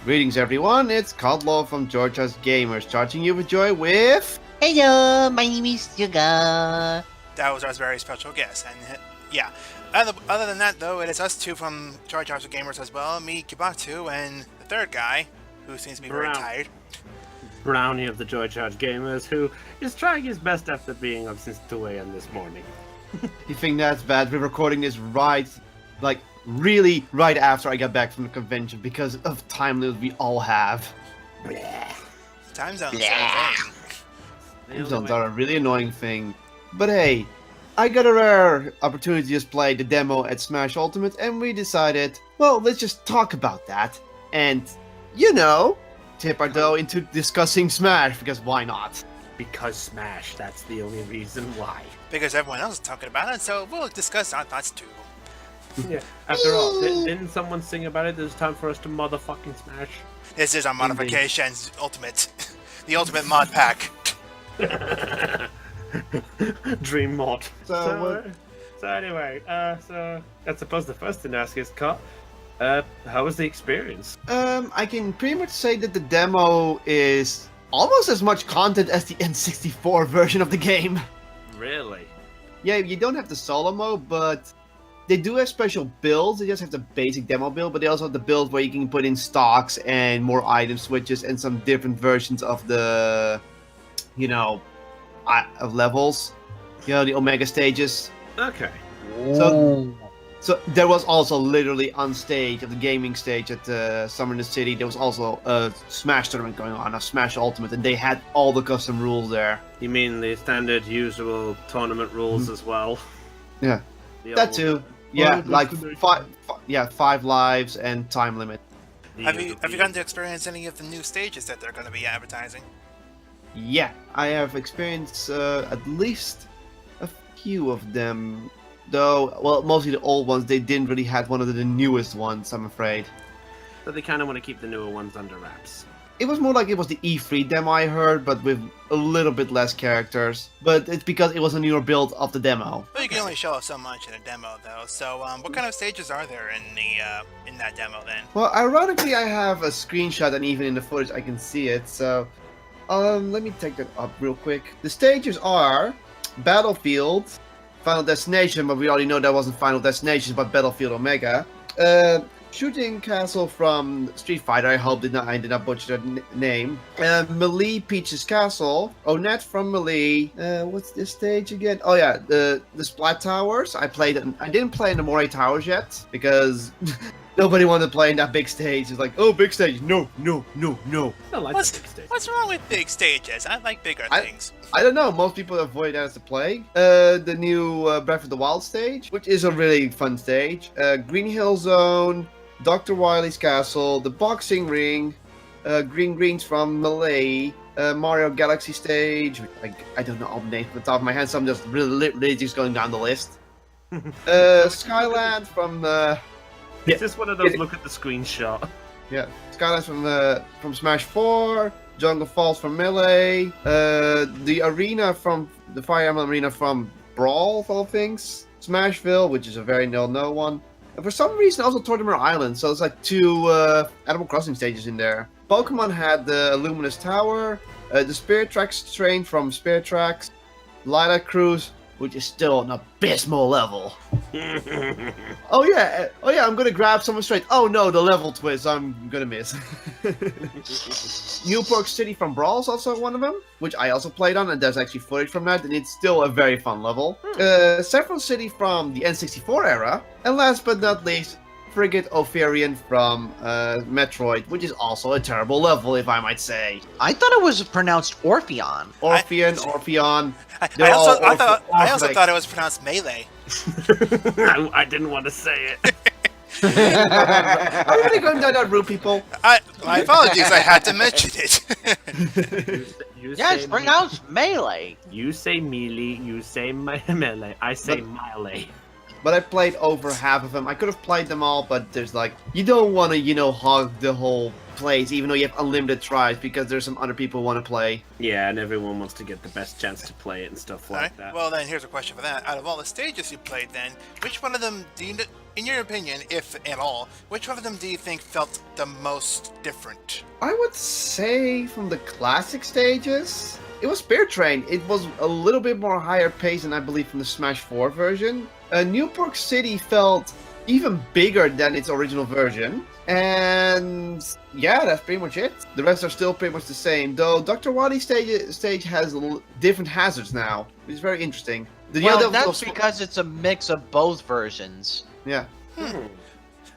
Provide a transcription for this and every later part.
Greetings everyone, it's Codlaw from Georgia's Gamers, charging you with joy with... Hello, my name is Yuga. That was our very special guest, and yeah. Other than that, though, it is us two from Charge House of Gamers as well, me, Kibatu, and the third guy, who seems to be very tired. Brownie of the Joy Charge Gamers, who is trying his best after being up since 2 a.m. this morning. You think that's bad? We're recording this really right after I got back from the convention because of time limits we all have. Time zones Time zones are a really annoying thing. But hey, I got a rare opportunity to just play the demo at Smash Ultimate, and we decided, well, let's just talk about that. And, tip our dough into discussing Smash, because why not? Because Smash, that's the only reason why. Because everyone else is talking about it, so we'll discuss our thoughts too. Yeah, after all, didn't someone sing about it? It's time for us to motherfucking Smash. This is our modifications ultimate. The ultimate mod pack. Dream mod. So anyway, I suppose the first thing to ask is, Cut, how was the experience? I can pretty much say that the demo is almost as much content as the N64 version of the game. Really? Yeah, you don't have the solo mode, but they do have special builds. They just have the basic demo build, but they also have the build where you can put in stocks and more item switches and some different versions of the, of levels. The Omega stages. Okay. So there was also literally on stage, at the gaming stage at Summer in the City, there was also a Smash tournament going on, a Smash Ultimate, and they had all the custom rules there. You mean the standard, usual tournament rules as well? Yeah, that too. Yeah, like five lives and time limit. Have you gotten to experience any of the new stages that they're going to be advertising? Yeah, I have experienced at least a few of them. Though, well, mostly the old ones. They didn't really have one of the newest ones, I'm afraid. So they kind of want to keep the newer ones under wraps. It was more like it was the E3 demo I heard, but with a little bit less characters. But it's because it was a newer build of the demo. Well, you can only show us so much in a demo, though. So, what kind of stages are there in that demo then? Well, ironically, I have a screenshot, and even in the footage, I can see it. So, let me take that up real quick. The stages are Battlefield, Final Destination, but we already know that wasn't Final Destination, but Battlefield Omega. Shooting Castle from Street Fighter, I did not butcher that name. Melee Peach's Castle. Onett from Melee. What's this stage again? Oh yeah, the Splat Towers. I didn't play in the Moray Towers yet, because nobody wanted to play in that big stage. It's like, oh, big stage. No. I like the big stage. What's wrong with big stages? I like bigger things. I don't know. Most people avoid that as a play. The new Breath of the Wild stage, which is a really fun stage. Green Hill Zone, Dr. Wily's Castle, the Boxing Ring, Green Greens from Melee, Mario Galaxy stage. I don't know all the names from the top of my head, so I'm just really just going down the list. Skyland from. It's just one of those look at the screenshot. Yeah, Skylands from Smash 4. Jungle Falls from Melee, the arena from the Fire Emblem arena from Brawl, of all things, Smashville, which is a very no one, and for some reason also Tortimer Island, so it's like two Animal Crossing stages in there. Pokemon had the Luminous Tower, the Spirit Tracks train from Spirit Tracks, Lilac Cruise, which is still an abysmal level. Oh yeah, I'm gonna grab someone straight. Oh no, the level twist, I'm gonna miss. Newport City from Brawl is also one of them, which I also played on, and there's actually footage from that, and it's still a very fun level. Saffron City from the N64 era, and last but not least, Frigate Ophirian from Metroid, which is also a terrible level, if I might say. I thought it was pronounced Orpheon. Orpheon. I also thought it was pronounced Melee. I didn't want to say it. Are you really going down that route, people? My apologies, I had to mention it. Yeah, it's pronounced Melee. You say melee, you say melee, I say melee. but I played over half of them. I could have played them all, but there's like, you don't want to, hog the whole place, even though you have unlimited tries, because there's some other people who want to play. Yeah, and everyone wants to get the best chance to play it and stuff like Alright, that. well then here's a question for that. Out of all the stages you played then, which one of them do you, in your opinion, if at all, which one of them do you think felt the most different? I would say from the classic stages, it was Spear Train. It was a little bit more higher pace than I believe from the Smash 4 version. Newport City felt even bigger than its original version. And yeah, that's pretty much it. The rest are still pretty much the same, though Dr. Wadi's stage has different hazards now, which is very interesting. Well, that's because it's a mix of both versions. Yeah.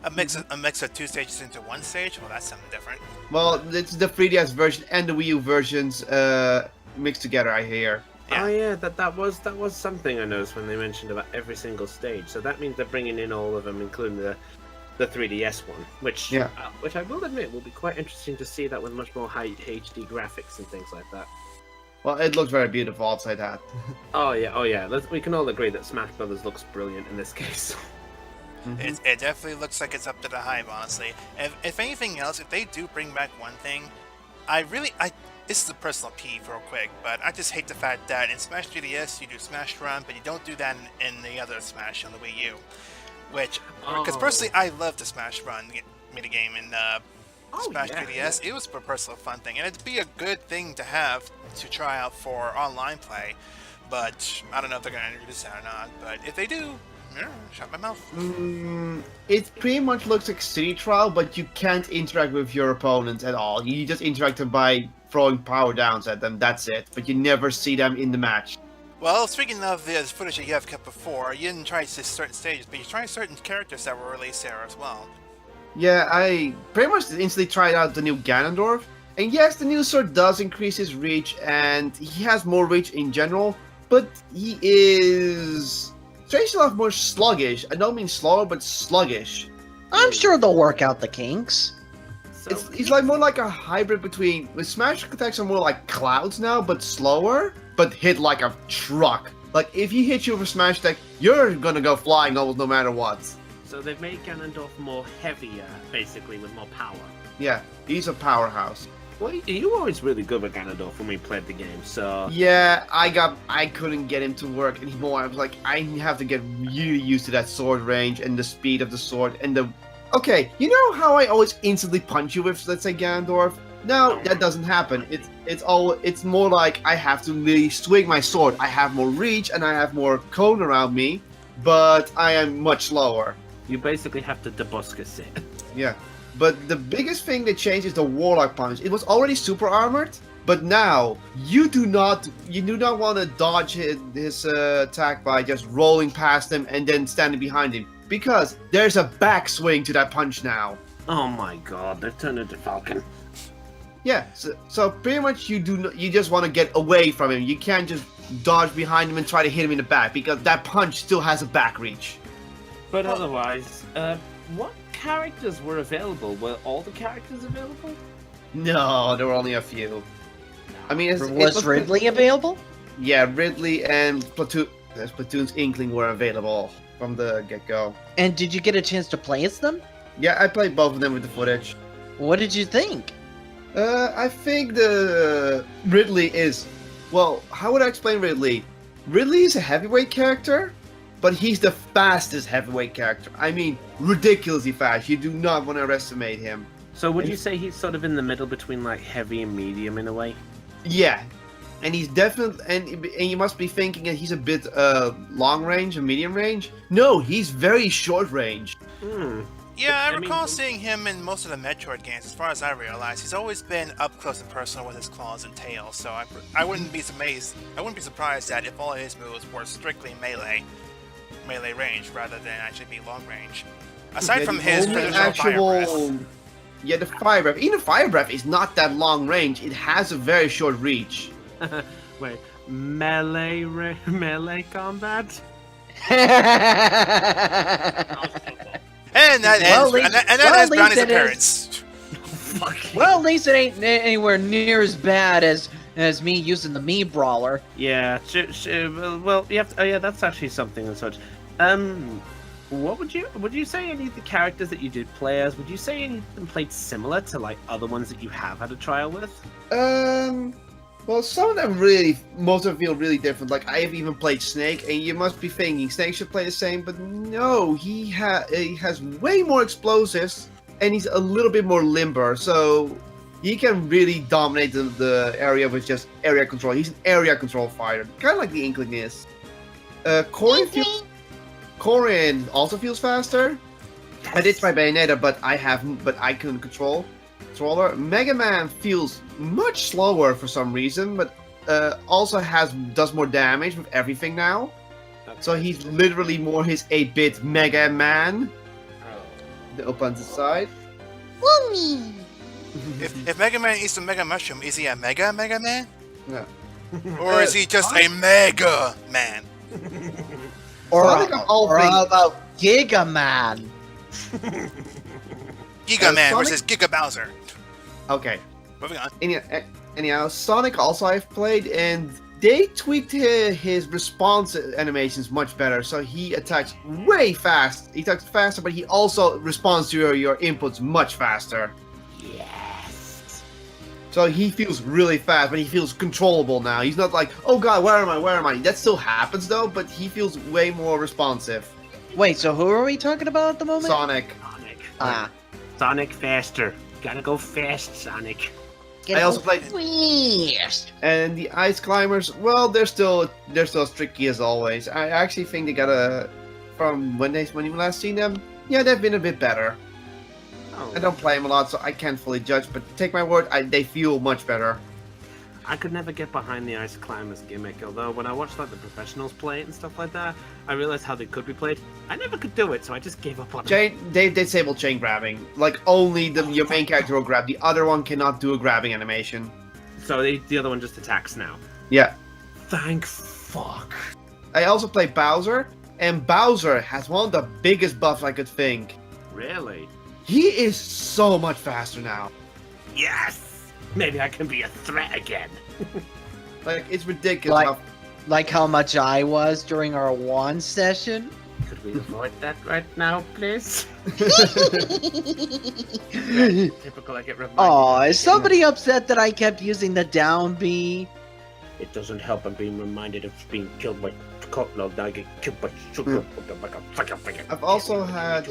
A mix of two stages into one stage? Well, that's something different. Well, it's the 3DS version and the Wii U versions mixed together, I hear. Yeah. Oh yeah, that was something I noticed when they mentioned about every single stage. So that means they're bringing in all of them, including the 3DS one, which I will admit will be quite interesting to see that with much more high HD graphics and things like that. Well, it looks very beautiful, I'll say that. Oh yeah. We can all agree that Smash Brothers looks brilliant in this case. It definitely looks like it's up to the hype, honestly. If anything else, if they do bring back one thing, this is a personal peeve real quick, but I just hate the fact that in Smash 3DS you do Smash Run, but you don't do that in the other Smash on the Wii U. Which, because personally I love the Smash Run minigame in Smash 3DS. It was a personal fun thing, and it'd be a good thing to have to try out for online play, but I don't know if they're going to introduce that or not, but if they do, shut my mouth. It pretty much looks like City Trial, but you can't interact with your opponents at all. You just interact them by throwing power downs at them, that's it. But you never see them in the match. Well, speaking of the footage that you have kept before, you didn't try certain stages, but you tried certain characters that were released there as well. Yeah, I pretty much instantly tried out the new Ganondorf. And yes, the new sword does increase his reach, and he has more reach in general, but he is strangely enough more sluggish. I don't mean slower, but sluggish. I'm sure they'll work out the kinks. He's like more like a hybrid between... With Smash attacks are more like clouds now, but slower, but hit like a truck. Like, if he hits you with a Smash attack, you're gonna go flying almost no matter what. So they've made Ganondorf more heavier, basically, with more power. Yeah, he's a powerhouse. Well, you were always really good with Ganondorf when we played the game, so... Yeah, I couldn't get him to work anymore. I was like, I have to get really used to that sword range and the speed of the sword and the... Okay, you know how I always instantly punch you with, let's say, Ganondorf? No, that doesn't happen. It's more like I have to really swing my sword. I have more reach and I have more cone around me, but I am much slower. You basically have to debuscus it. Yeah. But the biggest thing they changed is the Warlock Punch. It was already super armored, but now you do not want to dodge his attack by just rolling past him and then standing behind him, because there's a backswing to that punch now. Oh my god, they've turned into Falcon. Yeah, so pretty much you just want to get away from him. You can't just dodge behind him and try to hit him in the back, because that punch still has a back reach. But otherwise, what characters were available? Were all the characters available? No, there were only a few. I mean, Was Ridley available? Yeah, Ridley and Splatoon's Inkling were available from the get-go. And did you get a chance to play as them? Yeah, I played both of them with the footage. What did you think? I think the Ridley is... Well, how would I explain Ridley? Ridley is a heavyweight character, but he's the fastest heavyweight character. I mean, ridiculously fast. You do not want to underestimate him. So would you say he's sort of in the middle between like heavy and medium in a way? Yeah, and he's definitely... And you must be thinking that he's a bit long range and medium range. No, he's very short range. Yeah, I recall seeing him in most of the Metroid games. As far as I realize, he's always been up close and personal with his claws and tails. So I wouldn't be amazed. I wouldn't be surprised that if all of his moves were strictly melee range rather than actually be long range. Aside from his traditional fire breath. Yeah, the fire breath. Even fire breath is not that long range. It has a very short reach. Wait, melee combat? And that ends Brownie's appearance. Well, at least it ain't anywhere near as bad as me using the Mii Brawler. Yeah, well, you have to, yeah, that's actually something and such. What would you say any of the characters that you did play as? Would you say any of them played similar to like other ones that you have had a trial with? Well, some of them most of them feel really different. Like, I have even played Snake, and you must be thinking Snake should play the same, but no, he has way more explosives, and he's a little bit more limber, so he can really dominate the area with just area control. He's an area control fighter, kind of like the Inkling is. Corin also feels faster. Yes. I did try Bayonetta, but I couldn't control her. Mega Man feels much slower for some reason, but also does more damage with everything now. Okay. So he's literally more his 8-bit Mega Man. Oh. The opposite side. Woomy. If Mega Man eats a Mega Mushroom, is he a Mega Man? No. Or is he just a Mega Man? Or how about Giga Man? Giga Man versus Giga Bowser. Okay. Moving on. Anyhow, Sonic also I've played, and they tweaked his response animations much better. So he attacks way fast. He attacks faster, but he also responds to your inputs much faster. Yes. So he feels really fast, but he feels controllable now. He's not like, oh god, where am I? That still happens though, but he feels way more responsive. Wait, so who are we talking about at the moment? Sonic. Sonic faster. Gotta go fast, Sonic. I also played Fast. And the Ice Climbers, well, they're still as tricky as always. I actually think they got from when you last seen them, yeah, they've been a bit better. Oh. I don't play them a lot, so I can't fully judge, but take my word, they feel much better. I could never get behind the Ice Climbers gimmick, although when I watched like the professionals play it and stuff like that, I realized how they could be played. I never could do it, so I just gave up on it. They disable chain grabbing. Like, only your main character will grab. The other one cannot do a grabbing animation. So the other one just attacks now? Yeah. Thank fuck. I also play Bowser, and Bowser has one of the biggest buffs I could think. Really? He is so much faster now. Yes! Maybe I can be a threat again. Like, it's ridiculous. Like how much I was during our one session? Could we avoid that right now, please? Typical, I get reminded. Oh, is somebody upset that I kept using the down B? It doesn't help. I'm being reminded of being killed by I get killed by sugar. I've also had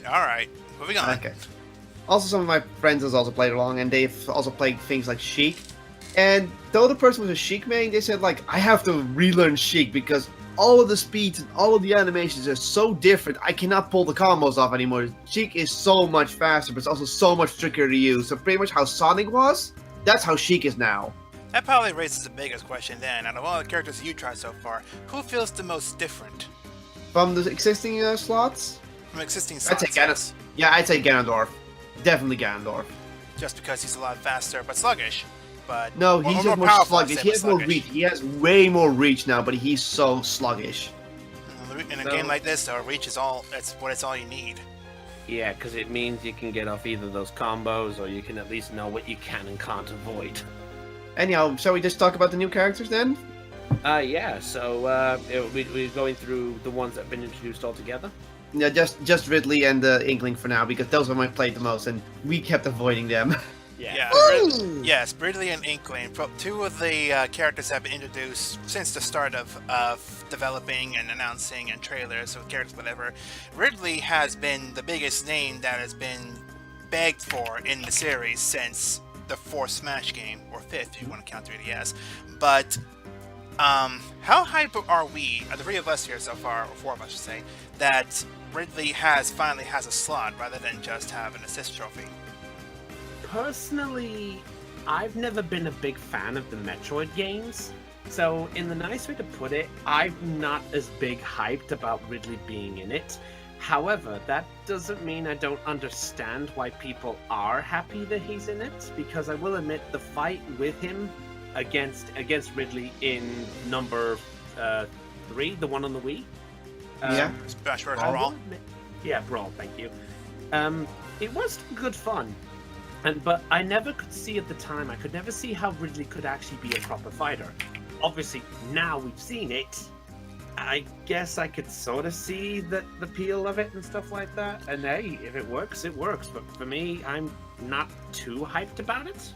Alright. Moving on. Okay. Also, some of my friends has also played along, and they've also played things like Sheik. And though the person was a Sheik main, they said, like, I have to relearn Sheik because all of the speeds and all of the animations are so different, I cannot pull the combos off anymore. Sheik is so much faster, but it's also so much trickier to use. So pretty much how Sonic was, that's how Sheik is now. That probably raises the biggest question then. Out of all the characters you tried so far, who feels the most different? From the existing slots? From existing slots, I'd say Ganondorf. Definitely Ganondorf. Just because he's a lot faster, but sluggish. But no, he's just more sluggish. He has more reach. He has way more reach now, but he's so sluggish. In a game like this, though, reach is all you need. Yeah, because it means you can get off either those combos, or you can at least know what you can and can't avoid. Anyhow, shall we just talk about the new characters then? Yeah. So we're going through the ones that have been introduced all together. Yeah, just Ridley and the Inkling for now, because those are I played the most, and we kept avoiding them. Yes, Ridley and Inkling, two of the characters have been introduced since the start of developing and announcing and trailers of characters, whatever. Ridley has been the biggest name that has been begged for in the series since the fourth Smash game, or fifth if you want to count 3DS. But how hype are we, the three of us here so far, or four of us I should say, that Ridley finally has a slot rather than just have an assist trophy? Personally, I've never been a big fan of the Metroid games, so in the nice way to put it, I'm not as big hyped about Ridley being in it. However, that doesn't mean I don't understand why people are happy that he's in it, because I will admit the fight with him against Ridley in number 3, the one on the Wii. Smash Bros. Brawl. Yeah, Brawl. Thank you. It was good fun, but I never could see at the time. I could never see how Ridley could actually be a proper fighter. Obviously, now we've seen it, I guess I could sort of see the appeal of it and stuff like that. And hey, if it works, it works. But for me, I'm not too hyped about it.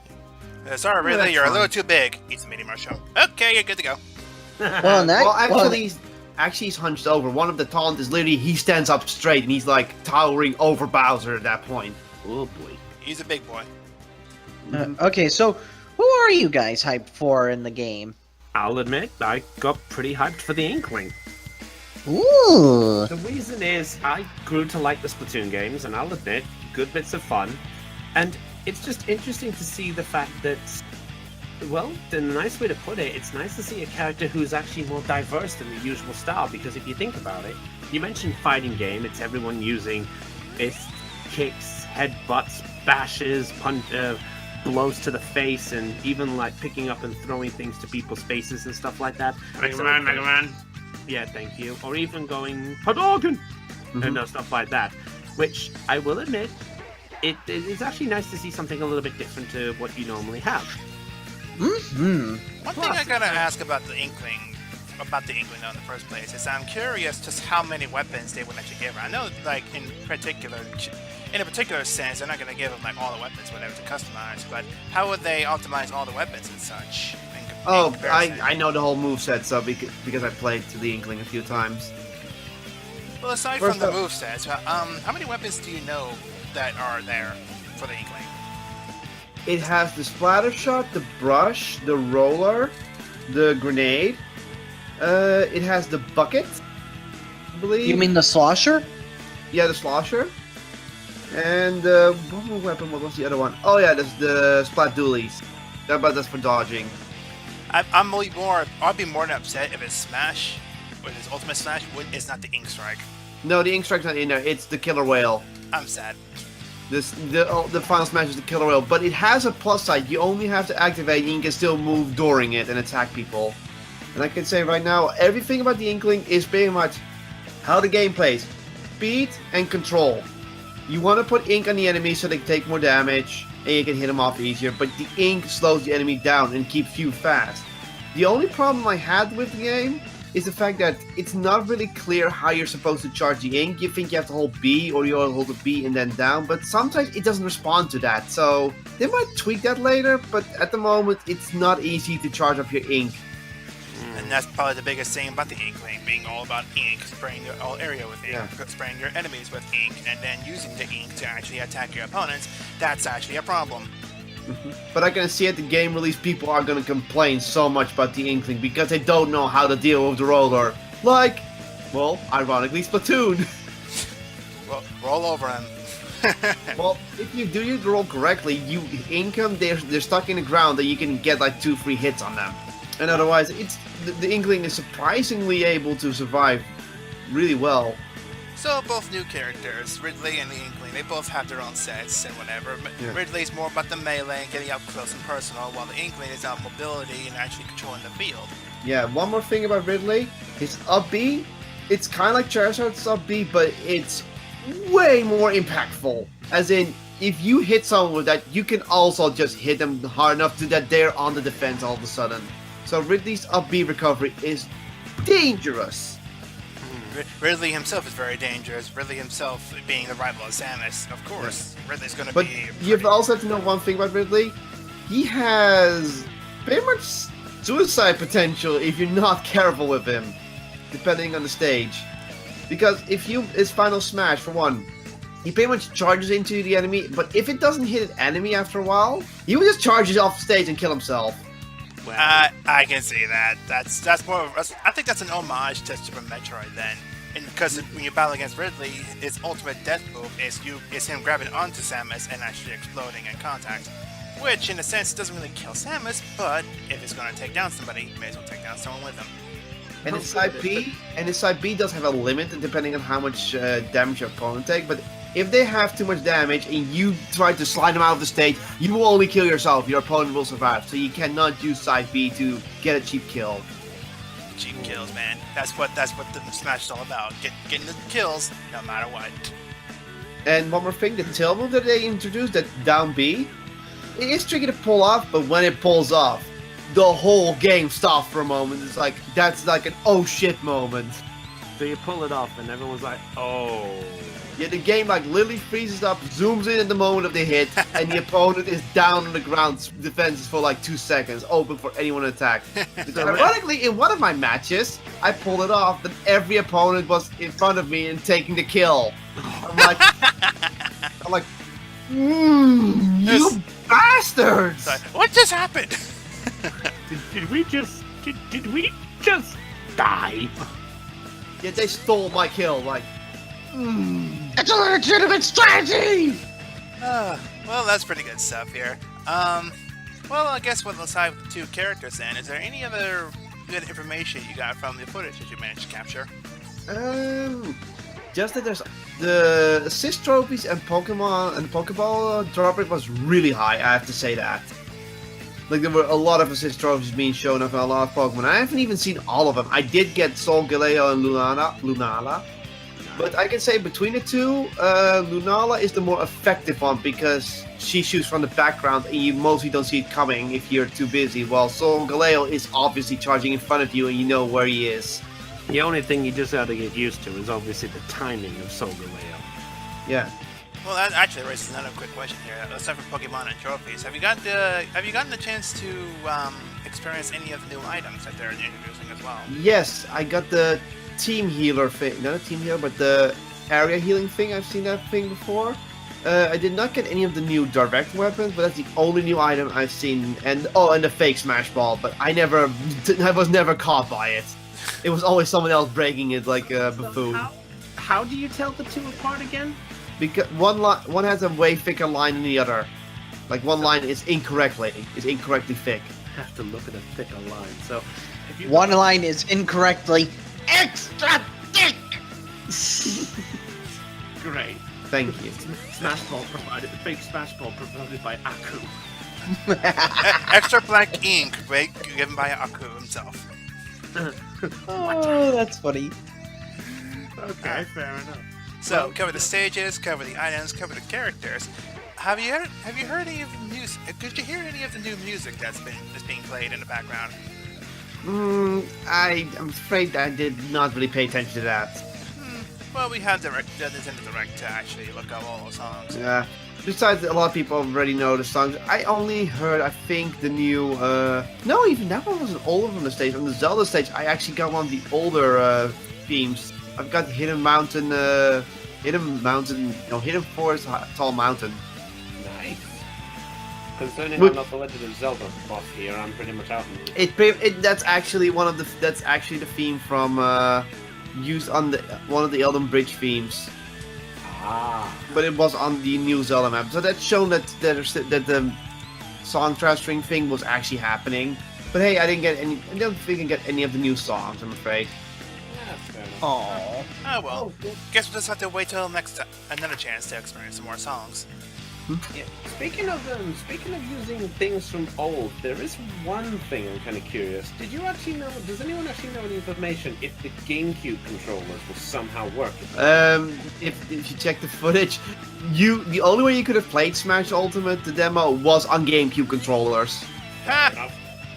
Sorry, Yeah, Ridley, that's you're a fine. little too big. Eat some mini mushroom. Okay, you're good to go. Well, in that, Well, actually, he's hunched over. One of the taunt is literally he stands up straight and he's like towering over Bowser at that point. Oh boy. He's a big boy. okay, so who are you guys hyped for in the game? I'll admit, I got pretty hyped for the Inkling. Ooh. The reason is I grew to like the Splatoon games, and I'll admit, good bits of fun. And it's just interesting to see the fact that, well, the nice way to put it, it's nice to see a character who's actually more diverse than the usual style, because if you think about it, you mentioned fighting game, it's everyone using fists, kicks, headbutts, bashes, blows to the face, and even like picking up and throwing things to people's faces and stuff like that. Mega Man. Yeah, thank you. Or even going Hadouken and stuff like that. Which I will admit, it's actually nice to see something a little bit different to what you normally have. Mm-hmm. One thing I gotta ask about the Inkling though, in the first place, is I'm curious just how many weapons they would actually give her. I know, like, in a particular sense, they're not gonna give them like all the weapons, whatever, to customize. But how would they optimize all the weapons and such? Oh, in comparison? I know the whole moveset, so because I played to the Inkling a few times. Well, aside First from the up- movesets, how many weapons do you know that are there for the Inkling? It has the splatter shot, the brush, the roller, the grenade. It has the bucket, I believe. You mean the slosher? Yeah, the slosher. And one more weapon. What was the other one? Oh yeah, there's the splat dualies. But that's for dodging. I'd be more than upset if it's Smash, with his ultimate Smash, it's not the Ink Strike. No, the ink strike's not in there. It's the killer whale. I'm sad. The final smash is the killer whale, but it has a plus side. You only have to activate, and you can still move during it and attack people. And I can say right now, everything about the Inkling is pretty much how the game plays: speed and control. You want to put ink on the enemy so they can take more damage, and you can hit them off easier. But the ink slows the enemy down and keeps you fast. The only problem I had with the game is the fact that it's not really clear how you're supposed to charge the ink. You think you have to hold B, or you hold the B and then down, but sometimes it doesn't respond to that. So they might tweak that later, but at the moment it's not easy to charge up your ink. And that's probably the biggest thing about the Inkling, being all about ink, spraying your whole area with ink, Yeah. spraying your enemies with ink, and then using the ink to actually attack your opponents. That's actually a problem. But I can see at the game release, people are going to complain so much about the Inkling because they don't know how to deal with the roller. Like, well, ironically, Splatoon. Well, roll over him. Well, if you do your roll correctly, you ink them, they're stuck in the ground, and you can get like 2-3 hits on them. And otherwise, the Inkling is surprisingly able to survive really well. So both new characters, Ridley and the Inkling, they both have their own sets and whatever. But Yeah. Ridley's more about the melee and getting up close and personal, while the Inkling is about mobility and actually controlling the field. Yeah, one more thing about Ridley, his up B, it's kind of like Charizard's up B, but it's way more impactful. As in, if you hit someone with that, you can also just hit them hard enough to that they're on the defense all of a sudden. So Ridley's up B recovery is dangerous. Ridley himself is very dangerous. Ridley himself being the rival of Samus, of course. Ridley's going to But be... you also have to know one thing about Ridley. He has pretty much suicide potential if you're not careful with him, depending on the stage. Because his final smash, for one, he pretty much charges into the enemy, but if it doesn't hit an enemy after a while, he will just charge it off stage and kill himself. Well, I can see that. That's more. I think that's an homage to Super Metroid then, and because when you battle against Ridley, his ultimate death move is him grabbing onto Samus and actually exploding in contact, which in a sense doesn't really kill Samus, but if it's going to take down somebody, you may as well take down someone with him. And his side B does have a limit depending on how much damage your opponent takes, but if they have too much damage and you try to slide them out of the stage, you will only kill yourself. Your opponent will survive. So you cannot use side B to get a cheap kill. Cheap kills, man. That's what the Smash is all about. Getting the kills, no matter what. And one more thing, the tail move that they introduced, that down B, it is tricky to pull off, but when it pulls off, the whole game stopped for a moment. It's like, that's like an oh shit moment. So you pull it off and everyone's like, oh. Yeah, the game like literally freezes up, zooms in at the moment of the hit, and the opponent is down on the ground, defenses for like 2 seconds, open for anyone to attack. Because ironically, in one of my matches, I pulled it off, but every opponent was in front of me and taking the kill. I'm like, you bastards! What just happened? Did we just die? Yeah, they stole my kill, like, It's a legitimate strategy! Well, that's pretty good stuff here. Well, I guess we'll decide with the 2 characters then. Is there any other good information you got from the footage that you managed to capture? just that there's the assist trophies and Pokemon and Pokeball drop rate was really high, I have to say that. Like, there were a lot of assist trophies being shown off in a lot of Pokemon. I haven't even seen all of them. I did get Solgaleo and Lunala. But I can say between the 2, Lunala is the more effective one because she shoots from the background and you mostly don't see it coming if you're too busy, while Solgaleo is obviously charging in front of you and you know where he is. The only thing you just have to get used to is obviously the timing of Solgaleo. Yeah. Well, that actually raises another quick question here. Aside from Pokemon and trophies, have you gotten the chance to experience any of the new items that they're introducing as well? Yes, I got the team healer thing. Not a team healer, but the area healing thing. I've seen that thing before. I did not get any of the new direct weapons, but that's the only new item I've seen. And the fake Smash Ball, but I was never caught by it. It was always someone else breaking it like a buffoon. How do you tell the 2 apart again? Because one has a way thicker line than the other. Like, one line is incorrectly thick. I have to look at a thicker line. So, if you One line is incorrectly extra thick! great. Thank you. Smash Ball provided, the fake Smash Ball provided by Aku. Extra black ink given by Aku himself. Oh, that's funny. Okay, fair enough. So, cover the stages, cover the items, cover the characters. Have you heard any of the music? Did you hear any of the new music that's being played in the background? I'm afraid I did not really pay attention to that. Well, we have the Nintendo Direct to actually look up all the songs. Yeah. Besides, a lot of people already know the songs. I only heard, I think, the new... No, even that one wasn't older from the stage. On the Zelda stage, I actually got one of the older themes. I've got Hidden Forest, Tall Mountain. Nice. Concerning I'm not the Legend of Zelda buff here, I'm pretty much out. That's actually the theme from used on one of the Elden Bridge themes. Ah. But it was on the new Zelda map, so that's shown that the song transferring thing was actually happening. But hey, I don't think I get any of the new songs, I'm afraid. Aww. Oh well. Guess we'll just have to wait till another chance to experience some more songs. Yeah. Speaking of using things from old, there is one thing I'm kind of curious. Does anyone actually know any information if the GameCube controllers will somehow work? If you check the footage, the only way you could have played Smash Ultimate, the demo, was on GameCube controllers. Ha!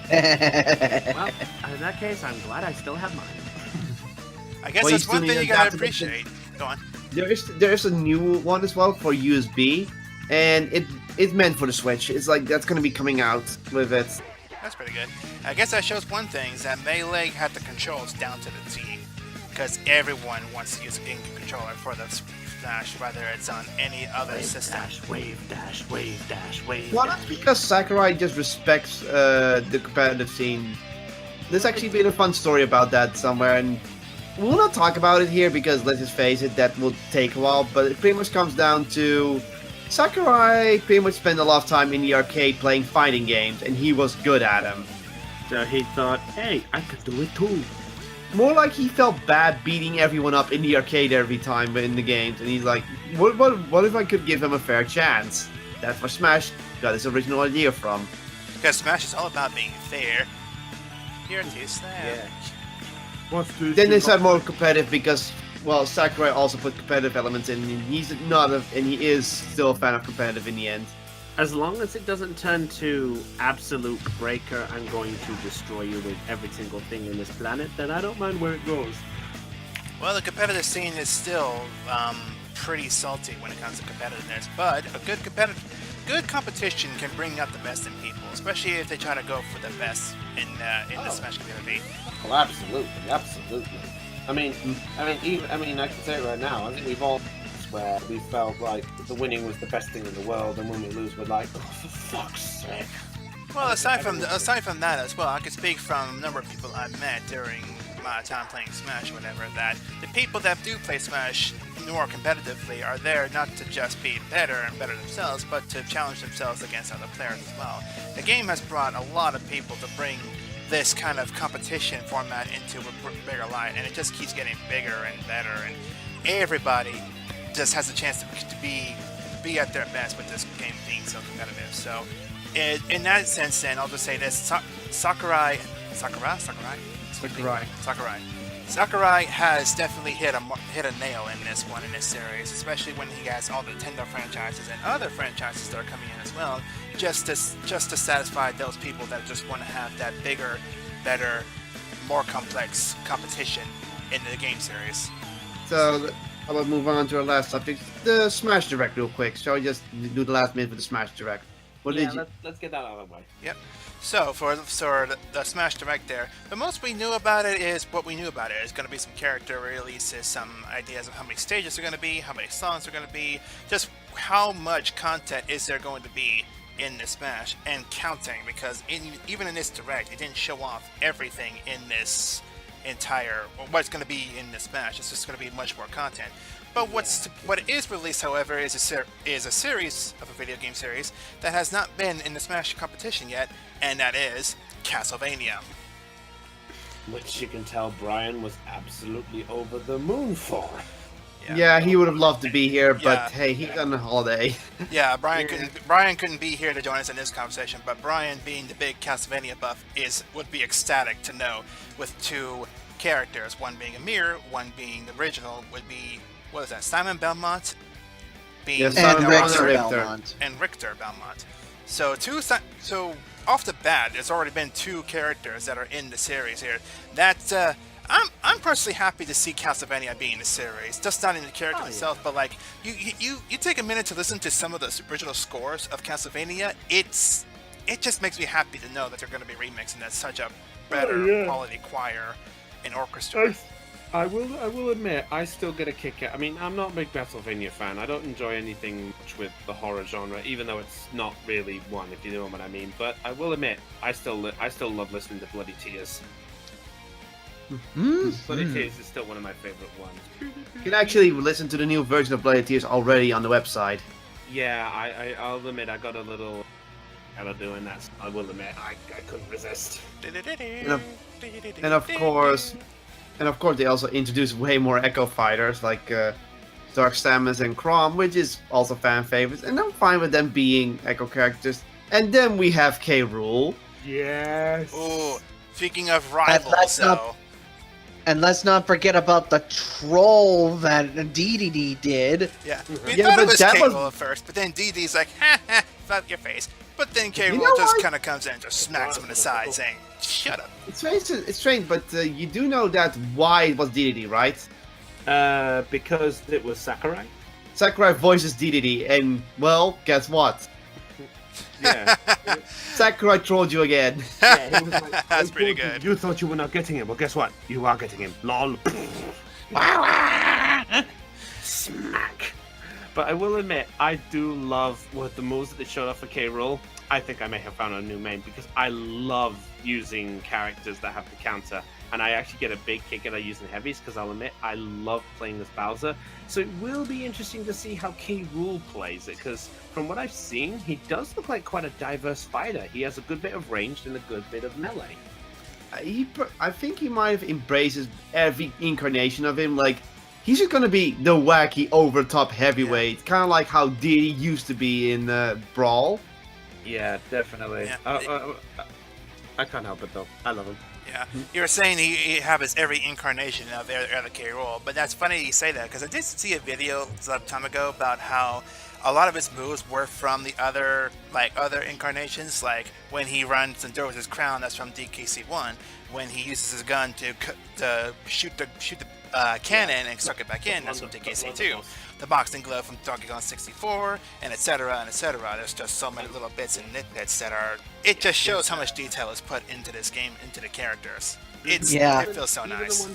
Well, in that case, I'm glad I still have mine. I guess Well, that's you one still thing need you gotta adaptive appreciate. Go on. There's a new one as well for USB, and it's meant for the Switch. It's like that's gonna be coming out with it. That's pretty good. I guess that shows one thing, is that Melee had the controls down to the T. Because everyone wants to use a GameCube controller for the Smash, whether it's on any other system. Wave dash, wave dash, wave. Well, that's because Sakurai just respects the competitive scene. There's actually been a fun story about that somewhere, and we'll not talk about it here because, let's just face it, that will take a while, but it pretty much comes down to Sakurai pretty much spent a lot of time in the arcade playing fighting games, and he was good at them. So he thought, hey, I could do it too. More like he felt bad beating everyone up in the arcade every time in the games, and he's like, what if I could give him a fair chance? That's where Smash got his original idea from. Because Smash is all about being fair. Here it is there. Yeah. Then they said more competitive because, well, Sakurai also put competitive elements in, and he is still a fan of competitive in the end. As long as it doesn't turn to absolute breaker, I'm going to destroy you with every single thing in this planet, then I don't mind where it goes. Well, the competitive scene is still pretty salty when it comes to competitiveness, but a good competition can bring out the best in people, especially if they try to go for the best in the Smash community. Oh, absolutely. I mean, I can say it right now. I think we've all where we felt like the winning was the best thing in the world, and when we lose, we're like, oh, for fuck's sake. Well, aside from that as well, I could speak from a number of people I've met during my time playing Smash or whatever, that the people that do play Smash more competitively are there not to just be better and better themselves, but to challenge themselves against other players as well. The game has brought a lot of people to bring this kind of competition format into a bigger light, and it just keeps getting bigger and better, and everybody just has a chance to be at their best with this game being so competitive. So, in that sense, then I'll just say this: Sakurai has definitely hit a nail in this one in this series, especially when he has all the Nintendo franchises and other franchises that are coming in as well, just to satisfy those people that just want to have that bigger, better, more complex competition in the game series. So, how about move on to our last subject, the Smash Direct, real quick. Shall we just do the last minute for the Smash Direct? Let's get that out of the way. Yep. So for the Smash Direct there, the most we knew about it is what we knew about it. It's going to be some character releases, some ideas of how many stages are going to be, how many songs are going to be, just how much content is there going to be in the Smash, and counting, because even in this Direct, it didn't show off everything in this entire, what's going to be in the Smash. It's just going to be much more content. But what is released, however, is a series of a video game series that has not been in the Smash competition yet, and that is Castlevania. Which you can tell Brian was absolutely over the moon for. Yeah, he would have loved to be here, but hey, he's on a holiday. Yeah, Brian couldn't be here to join us in this conversation, but Brian, being the big Castlevania buff, would be ecstatic to know, with two characters, one being a mirror, one being the original, would be, what is that, Simon Belmont? And Richter Belmont. So off the bat, there's already been two characters that are in the series here. That I'm personally happy to see Castlevania be in the series, just not in the character itself, but like you take a minute to listen to some of the original scores of Castlevania. It just makes me happy to know that they're going to be remixing that such a better quality choir and orchestra. I will admit, I still get a kick out. I mean, I'm not a big Castlevania fan. I don't enjoy anything much with the horror genre, even though it's not really one, if you know what I mean. But I will admit, I still love listening to Bloody Tears. Bloody Tears is still one of my favorite ones. You can actually listen to the new version of Bloody Tears already on the website. Yeah, I'll admit, I got a little doing that. I will admit, I couldn't resist. And of course, they also introduced way more Echo Fighters, like Dark Samus and Chrom, which is also fan favorites, and I'm fine with them being Echo characters. And then we have K. Rool. Yes. Oh, speaking of rivals, and let's not forget about the troll that DDD did. Yeah, we thought it was K. Rool at first, but then DD's like, ha ha, flap your face. But then K. Rool just kind of comes in and just smacks him in the side, saying, shut up. It's strange, but you do know that why it was DDD, right? Because it was Sakurai. Sakurai voices DDD, and, well, guess what? Yeah. Sakurai trolled you again. Yeah, he was like, that's pretty good. You thought you were not getting him. Well, guess what? You are getting him. LOL. Smack. But I will admit, I do love what the moves that they showed off for K. Rool. I think I may have found a new main, because I love using characters that have the counter. And I actually get a big kick out of using heavies, because I'll admit, I love playing as Bowser. So it will be interesting to see how K. Rool plays it, because from what I've seen, he does look like quite a diverse fighter. He has a good bit of ranged and a good bit of melee. I think he might have embraced every incarnation of him. Like, he's just gonna be the wacky, over-top heavyweight, kind of like how Diddy used to be in Brawl. Yeah, definitely. Yeah. I can't help it though. I love him. Yeah, you were saying he inhabits every incarnation of the K. Rool, but that's funny you say that because I did see a video some time ago about how a lot of his moves were from the other incarnations. Like when he runs and throws his crown, that's from DKC1. When he uses his gun to shoot the cannon and suck it back in, that's from DKC2. The boxing glove from Donkey Kong 64, and etc. and etc. There's just so many little bits and nitbits that are. It just shows how much detail is put into this game, into the characters. It feels so nice.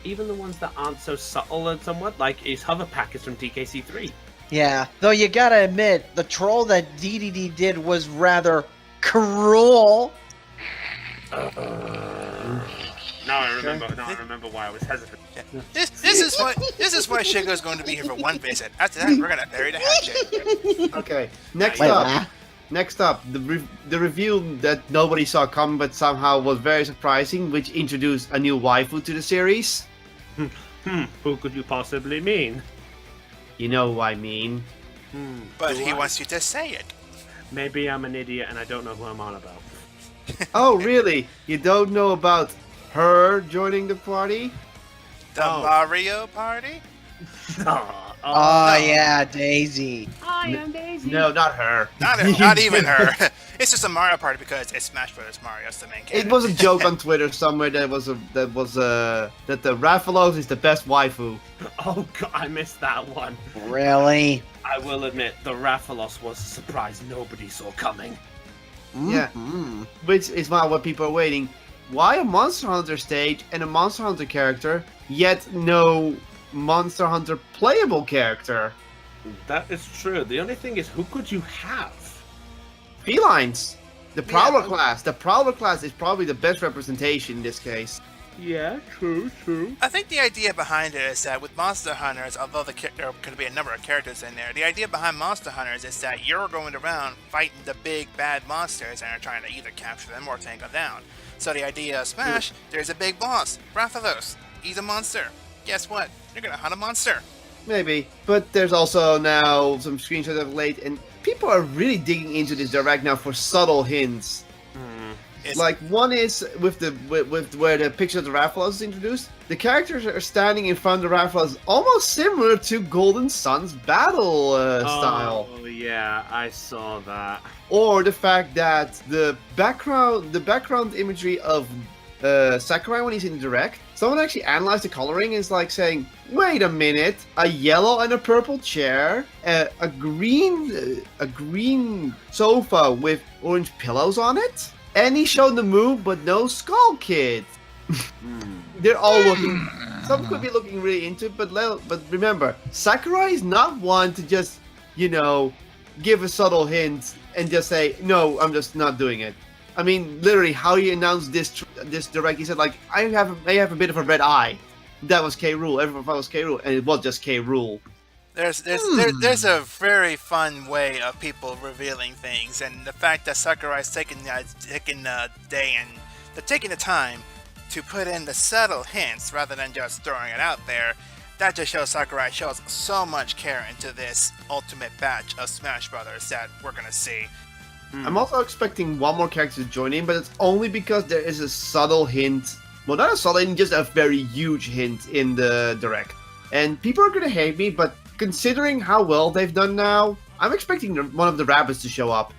Even the ones that aren't so subtle and somewhat, like his hover pack is from DKC3. Yeah, though you gotta admit, the troll that DDD did was rather cruel. Now I remember why I was hesitant. Yeah. This is why Shigo's going to be here for one visit. After that, we're gonna bury the hatchet. Okay, next up, the reveal that nobody saw coming but somehow was very surprising, which introduced a new waifu to the series. Who could you possibly mean? You know who I mean. But he wants you to say it. Maybe I'm an idiot and I don't know who I'm on about. Oh, really? You don't know about her joining the party? The Mario Party? Oh, yeah, Daisy. I am Daisy. No, not her. Not even her. It's just a Mario Party because it's Smash Bros. Mario. That's the main character. It was a joke on Twitter somewhere that the Rathalos is the best waifu. Oh god, I missed that one. Really? I will admit, the Rathalos was a surprise nobody saw coming. Yeah, which is why what people are waiting. Why a Monster Hunter stage and a Monster Hunter character, yet no Monster Hunter playable character? That is true. The only thing is, who could you have? Felines. The Prowler class. The Prowler class is probably the best representation in this case. Yeah, true. I think the idea behind it is that with Monster Hunters, although there could be a number of characters in there, the idea behind Monster Hunters is that you're going around fighting the big bad monsters and are trying to either capture them or take them down. So the idea of Smash, there's a big boss, Rathalos. He's a monster. Guess what? You're gonna hunt a monster. Maybe, but there's also now some screenshots of late, and people are really digging into this direct now for subtle hints. Like one is with where the picture of the Rathalos is introduced. The characters are standing in front of the Rathalos, almost similar to Golden Sun's battle style. Oh yeah, I saw that. Or the fact that the background imagery of Sakurai when he's in direct, someone actually analyzed the coloring and is like saying, wait a minute, a yellow and a purple chair, a green sofa with orange pillows on it. And he showed the move, but no Skull Kid. They're all looking. Some could be looking really into it, but remember, Sakurai is not one to just, give a subtle hint and just say, no, I'm just not doing it. I mean, literally, how he announced this direct, he said, like, I have a bit of a red eye. That was K. Rool. Everyone thought it was K. Rool, and it was just K. Rool. There's a very fun way of people revealing things, and the fact that Sakurai's taking the day and taking the time to put in the subtle hints rather than just throwing it out there, that just shows Sakurai shows so much care into this ultimate batch of Smash Brothers that we're gonna see. I'm also expecting one more character to join in, but it's only because there is a subtle hint. Well, not a subtle hint, just a very huge hint in the direct. And people are gonna hate me, but considering how well they've done now, I'm expecting one of the rabbits to show up.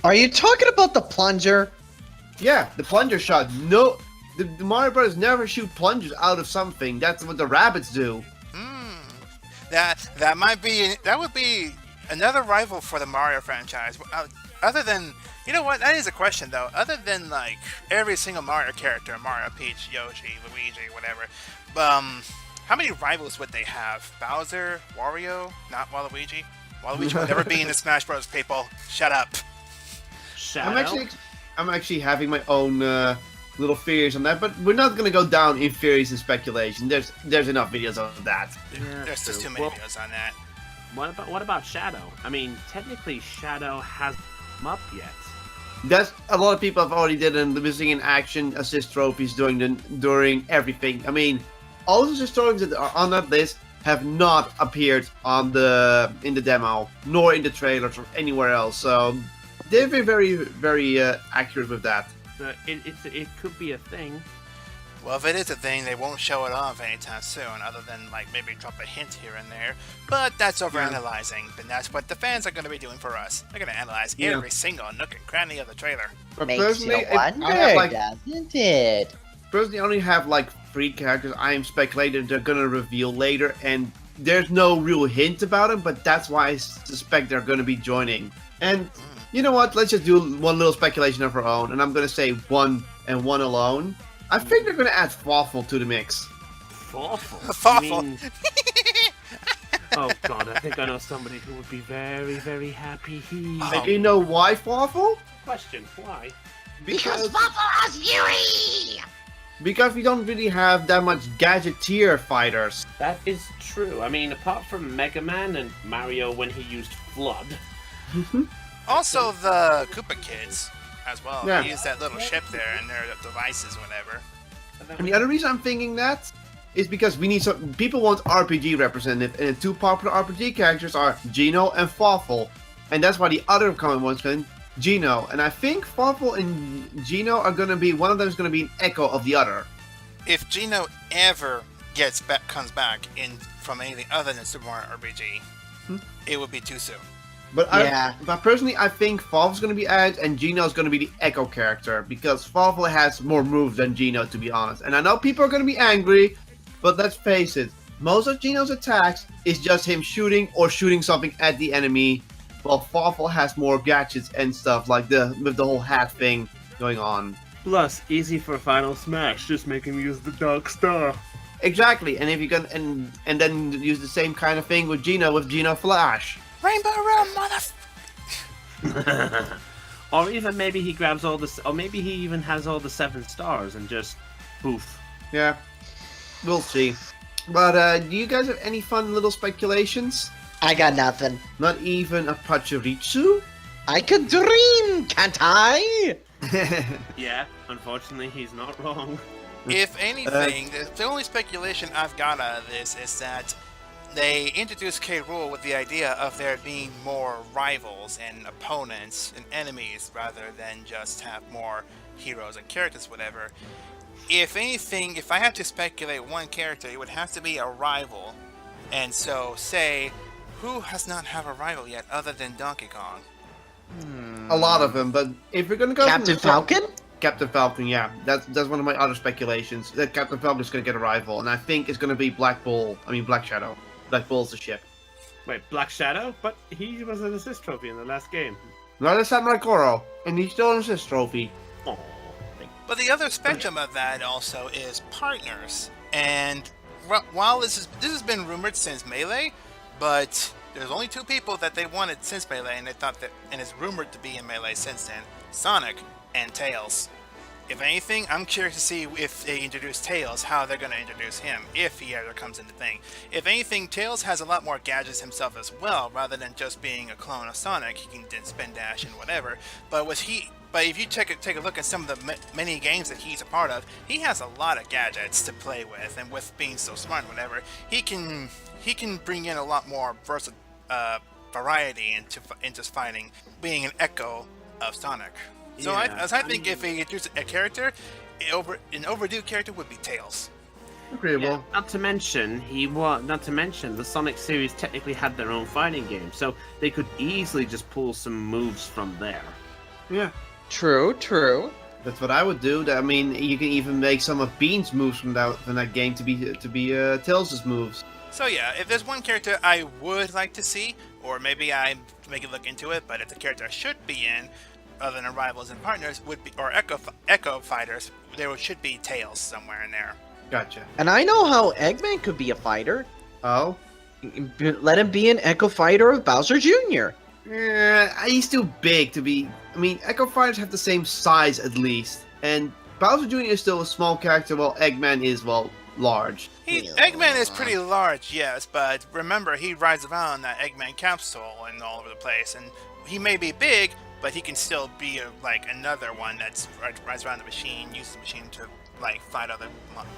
Are you talking about the plunger? Yeah, the plunger shot. No, the Mario Brothers never shoot plungers out of something. That's what the rabbits do. That would be another rival for the Mario franchise. Other than, you know what? That is a question though. Other than like every single Mario character, Mario, Peach, Yoshi, Luigi, whatever. How many rivals would they have? Bowser, Wario, not Waluigi? Waluigi will never be in the Smash Bros. People. Shut up. I'm actually having my own little theories on that, but we're not gonna go down in theories and speculation. There's enough videos of that. There's just too many videos on that. What about Shadow? I mean, technically Shadow hasn't come up yet. That's a lot of people have already did and missing in action assist trophies during everything. I mean, all the assist trophies that are on that list have not appeared in the demo, nor in the trailers or anywhere else. So they've been very, very accurate with that. it could be a thing. Well, if it is a thing, they won't show it off anytime soon, other than like maybe drop a hint here and there. But that's overanalyzing, and that's what the fans are going to be doing for us. They're going to analyze every single nook and cranny of the trailer. But Makes personally, you wonder, I have, like, doesn't it? personally, I only have like 3 characters I am speculating they're gonna reveal later, and there's no real hint about them, but that's why I suspect they're gonna be joining. And you know what? Let's just do one little speculation of our own, and I'm gonna say one and one alone. I think they're gonna add Fawful to the mix. Fawful? Fawful. You mean- Oh god, I think I know somebody who would be very, very happy. And you know why Fawful? Question, why? Because Waffle has Yuri! Because we don't really have that much gadgeteer fighters. That is true. I mean, apart from Mega Man and Mario when he used Flood. Also, the Koopa Kids as well. Yeah. They use that little ship there and their devices, whatever. And the other reason I'm thinking that is because we need some people want RPG representative, and the 2 popular RPG characters are Geno and Fawful, and that's why the other common ones can Geno. And I think Fawful and Geno are gonna be one of them is gonna be an echo of the other. If Geno ever comes back in from anything other than Super Mario RPG, it would be too soon. But Yeah. but personally, I think Fawful's gonna be added, and Geno's gonna be the echo character because Fawful has more moves than Geno, to be honest. And I know people are gonna be angry, but let's face it, most of Geno's attacks is just him shooting or shooting something at the enemy, while Fawful has more gadgets and stuff like with the whole hat thing going on. Plus, easy for Final Smash, just make him use the Dark Star. Exactly, and if you can, and then use the same kind of thing with Geno Flash. Rainbow Realm, Or even maybe he grabs all the, or maybe he even has all the 7 stars and just poof. Yeah, we'll see. But do you guys have any fun little speculations? I got nothing. Not even a Pachirisu? I could dream, can't I? Yeah, unfortunately, he's not wrong. If anything, the only speculation I've got out of this is that they introduced K. Rool with the idea of there being more rivals and opponents and enemies rather than just have more heroes and characters, whatever. If anything, if I had to speculate one character, it would have to be a rival. And so, say, who has not have a rival yet other than Donkey Kong? A lot of them, but if we're gonna go Captain Falcon? Captain Falcon, yeah, that's one of my other speculations. That Captain Falcon is gonna get a rival, and I think it's gonna be Black Shadow. Black Bull's the ship. Wait, Black Shadow? But he was an assist trophy in the last game. Not a Samurai Goro, and he's still an assist trophy. Aww. But the other spectrum of that also is partners. And while this has been rumored since Melee, but there's only 2 people that they wanted since Melee, and they thought that, and it's rumored to be in Melee since then: Sonic and Tails. If anything, I'm curious to see if they introduce Tails, how they're going to introduce him, if he ever comes into thing. If anything, Tails has a lot more gadgets himself as well, rather than just being a clone of Sonic. He can spin dash and whatever. But if you take a look at some of the many games that he's a part of, he has a lot of gadgets to play with, and with being so smart and whatever, he can bring in a lot more variety into fighting, being an echo of Sonic. So Yeah, I think if they introduce a character, an overdue character would be Tails. Agreeable. Yeah, not to mention the Sonic series technically had their own fighting game, so they could easily just pull some moves from there. Yeah. True. That's what I would do. I mean, you can even make some of Bean's moves from that game to be Tails' moves. So yeah, if there's one character I would like to see, or maybe I make it look into it, but if the character I should be in, other than rivals and partners, would be, or Echo Fighters, there should be Tails somewhere in there. Gotcha. And I know how Eggman could be a fighter. Oh? Let him be an Echo Fighter of Bowser Jr. He's too big to be... I mean, Echo Fighters have the same size at least. And Bowser Jr. is still a small character, while Eggman is, well, large. Eggman is pretty large, yes, but remember, he rides around in that Eggman capsule and all over the place, and he may be big, but he can still be like another one that's rides around the machine, uses the machine to like fight other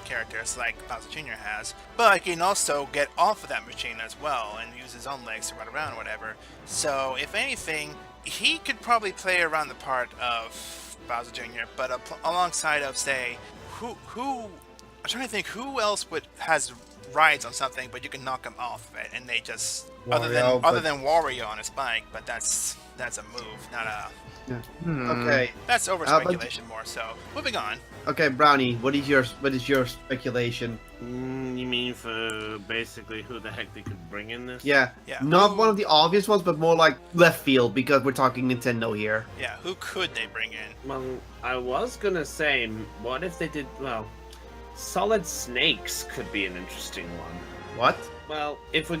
characters like Bowser Jr. has. But he can also get off of that machine as well and use his own legs to run around or whatever. So if anything, he could probably play around the part of Bowser Jr., but alongside of, say, who I'm trying to think who else has rides on something, but you can knock them off of it, and they just other than Wario on his bike, but that's a move, not a. Yeah. Okay. That's over speculation more. So moving on. Okay, Brownie, what is your speculation? You mean for basically who the heck they could bring in this? Yeah. Yeah. Not one of the obvious ones, but more like left field because we're talking Nintendo here. Yeah. Who could they bring in? Well, I was gonna say, what if they did? Well, Solid Snakes could be an interesting one. What? Well, if we're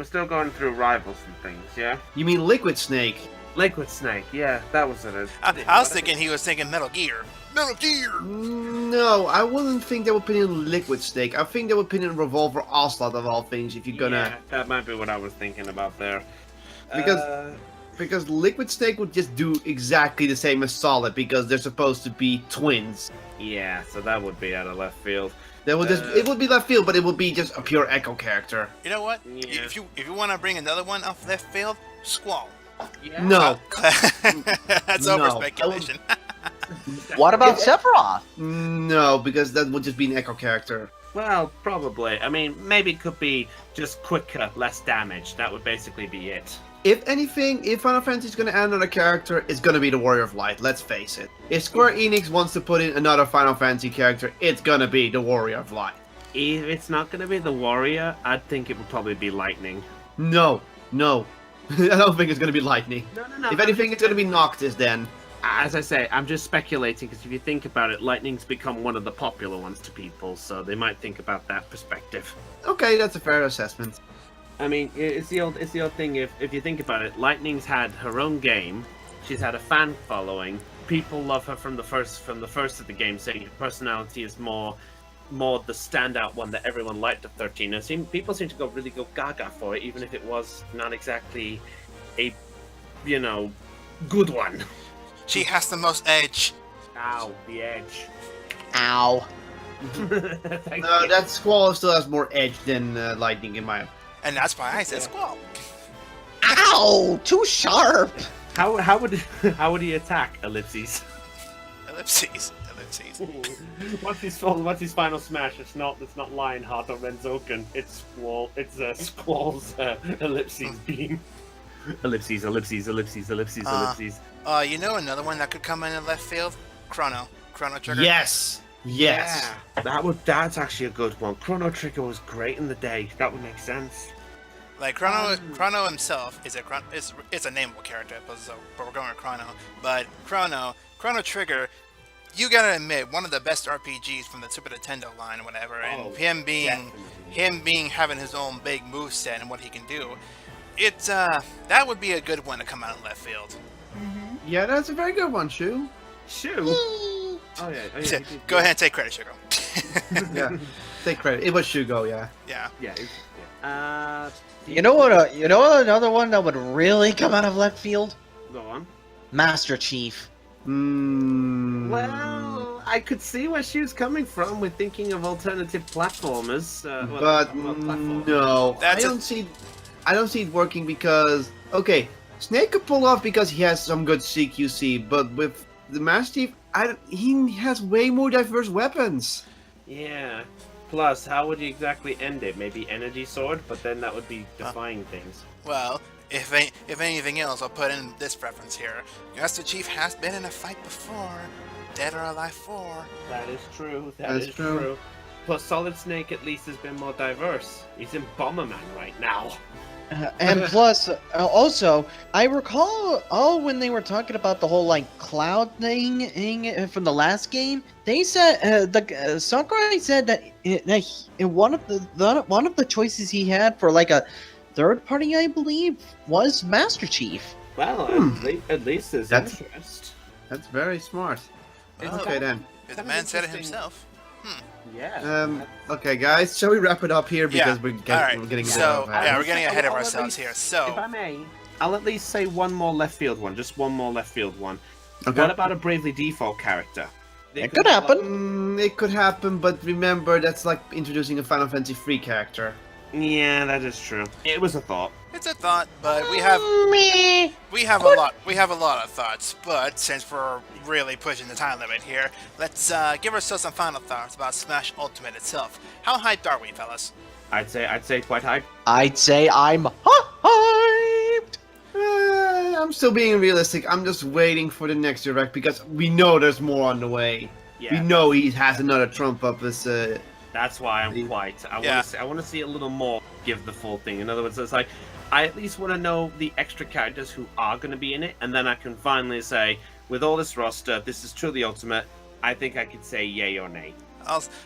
still going through rivals and things, yeah. You mean Liquid Snake? Liquid Snake, yeah, that was it. I was thinking he was thinking Metal Gear. Metal Gear! No, I wouldn't think they would put in Liquid Snake. I think they would put in Revolver Ocelot of all things if you're gonna... Yeah, that might be what I was thinking about there. Because Liquid Snake would just do exactly the same as Solid because they're supposed to be twins. Yeah, so that would be out of left field. It would be left field, but it would be just a pure Echo character. You know what? Yeah. If you want to bring another one off left field, Squall. Yeah. No. That's No. over speculation. What about Sephiroth? No, because that would just be an Echo character. Well, probably. I mean, maybe it could be just quicker, less damage. That would basically be it. If anything, if Final Fantasy is going to add another character, it's going to be the Warrior of Light, let's face it. If Square Enix wants to put in another Final Fantasy character, it's going to be the Warrior of Light. If it's not going to be the Warrior, I'd think it would probably be Lightning. No. I don't think it's going to be Lightning. No. If anything, it's going to be Noctis then. As I say, I'm just speculating, because if you think about it, Lightning's become one of the popular ones to people, so they might think about that perspective. Okay, that's a fair assessment. I mean, it's the old thing. If you think about it, Lightning's had her own game. She's had a fan following. People love her from the first of the game, saying her personality is more the standout one that everyone liked of 13. And people seem to really go gaga for it, even if it was not exactly a, good one. She has the most edge. Ow, the edge. Ow. No, that Squall still has more edge than Lightning in my... And that's why I said Squall. Ow! Too sharp! How would he attack? Ellipses. Ellipses. What's his final smash? It's not Lionheart or Renzoken. It's Squall's ellipses beam. Ellipses. You know another one that could come in left field? Chrono Trigger. Yes. Yeah, that's actually a good one. Chrono Trigger was great in the day. That would make sense. Like Chrono himself is a nameable character, but we're going with Chrono. But Chrono Trigger, you gotta admit, one of the best RPGs from the Super Nintendo line or whatever, and having his own big moveset and what he can do, that would be a good one to come out in left field. Yeah, that's a very good one, Shu. Oh yeah. Go ahead and take credit, Sugar. Yeah, take credit. It was Shugo, yeah. Yeah. You know what? Another one that would really come out of left field? Go on. Master Chief. Well, I could see where she was coming from with thinking of alternative platformers. No, I don't see it working because Snake could pull off because he has some good CQC, but with the Master Chief, he has way more diverse weapons. Yeah. Plus, how would you exactly end it? Maybe Energy Sword, but then that would be defying things. Well, if anything else, I'll put in this reference here. Master Chief has been in a fight before. Dead or Alive 4. That is true. That is true. Plus, Solid Snake at least has been more diverse. He's in Bomberman right now. And plus, also, I recall when they were talking about the whole cloud thing from the last game. They said Sakurai said that one of the choices he had for a third party, I believe, was Master Chief. Well, at least there's interest. That's very smart. Okay then. If the man said it himself. Yeah. Okay, guys, shall we wrap it up here because we're getting we're getting ahead of ourselves here. So, if I may, I'll at least say one more left field one. Just one more left field one. Okay. What about a Bravely Default character? It could happen. It could happen, but remember that's like introducing a Final Fantasy 3 character. Yeah, that is true. It was a thought. It's a thought, but we have a lot of thoughts. But since we're really pushing the time limit here, let's give ourselves some final thoughts about Smash Ultimate itself. How hyped are we, fellas? I'd say quite high. I'd say I'm hyped. I'm still being realistic. I'm just waiting for the next direct because we know there's more on the way. Yeah, we know he has another trump up as. That's why I'm quite. I want to see a little more. Give the full thing. In other words, it's like I at least want to know the extra characters who are going to be in it, and then I can finally say, with all this roster, this is truly Ultimate. I think I could say yay or nay.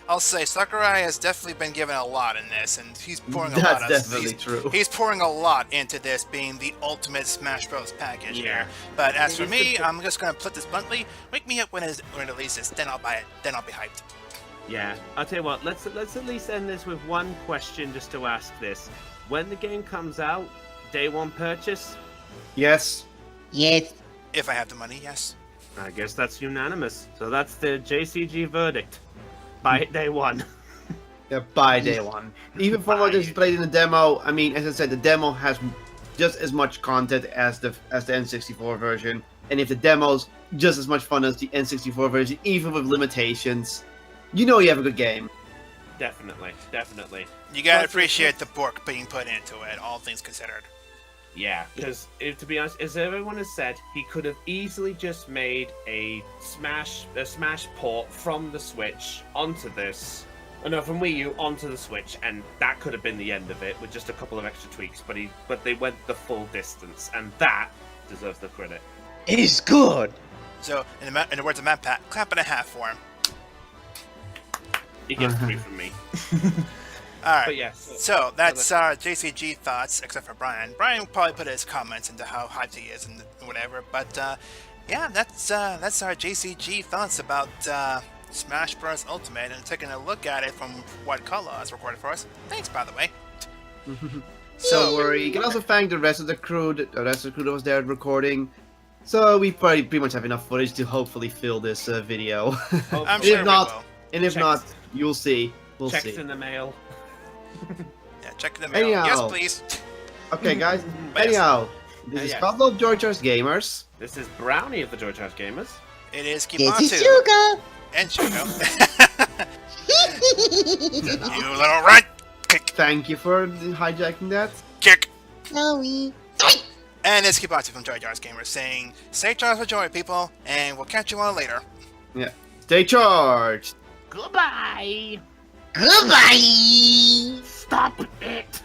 I'll say Sakurai has definitely been given a lot in this, and he's pouring a lot. That's definitely true. He's pouring a lot into this being the ultimate Smash Bros. Package here. But as for me, I'm just gonna put this bluntly: wake me up when it releases, then I'll buy it. Then I'll be hyped. Yeah, I'll tell you what. Let's at least end this with one question, just to ask this: when the game comes out, day one purchase? Yes. Yes. If I have the money, yes. I guess that's unanimous. So that's the JCG verdict. Buy it day one. Yeah, by day one. Even from what is played in the demo, I mean, as I said, the demo has just as much content as the N64 version, and if the demo's just as much fun as the N64 version, even with limitations, you know you have a good game. Definitely. You gotta appreciate the work being put into it, all things considered. Yeah, because to be honest, as everyone has said, he could have easily just made a Smash port from the Switch onto this. Oh no, from Wii U onto the Switch, and that could have been the end of it with just a couple of extra tweaks. But they went the full distance, and that deserves the credit. It's good. So, in the words of Matt Pat, clap and a half for him. He gets 3 from me. Alright, But yeah, so that's our JCG thoughts, except for Brian. Brian will probably put his comments into how hyped he is and whatever, but yeah, that's our JCG thoughts about Smash Bros. Ultimate, and taking a look at it from what Kala has recorded for us. Thanks, by the way. So don't worry. You can also thank the rest of the crew. The rest of the crew that was there recording. So we probably pretty much have enough footage to hopefully fill this video. I'm sure we will. And if not, you'll see. We'll checks see. in the mail. Yeah, check the mail. Anyhow. Yes, please. Okay, guys. Anyhow, this is Pablo of George Gamers. This is Brownie of the George House Gamers. It is This is Kibatu. Suga. And Shugo. You little rat! Kick, Thank you for hijacking that. kick. Sorry. And it's Kibatu from George Gamers saying, stay charged for joy, people, and we'll catch you all later. Yeah. Stay charged. Goodbye. Goodbye. Stop it!